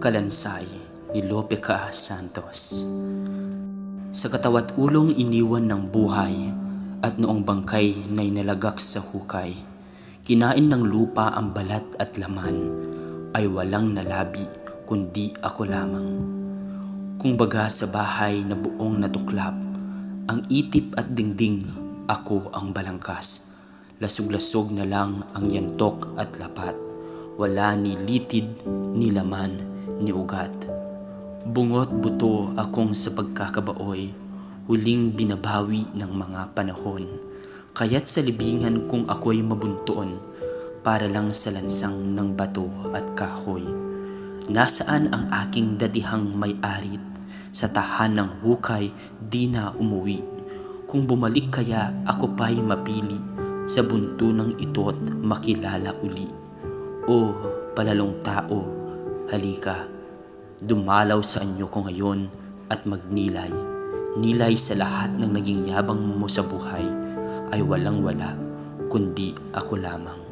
Kalansay ni Lope Ca. Santos. Sa katawat ulong iniwan ng buhay at noong bangkay na'y nalagak sa hukay, kinain ng lupa ang balat at laman, ay walang nalabi kundi ako lamang. Kung baga sa bahay na buong natuklap, ang itip at dingding, ako ang balangkas. Lasog-lasog na lang ang yantok at lapat, wala ni litid, ni laman, ni ugat. Bungot buto akong sa pagkakabaoy, huling binabawi ng mga panahon. Kaya't sa libingan kung ako'y mabuntuon, para lang sa lansang ng bato at kahoy. Nasaan ang aking datihang may-arit? Sa tahanang hukay di na umuwi. Kung bumalik kaya ako pa'y mapili, sa bunto ng ito't makilala uli. O palalong tao, halika, dumalaw sa anyo ko ngayon at magnilay. Nilay sa lahat ng naging yabang mo sa buhay ay walang wala, kundi ako lamang.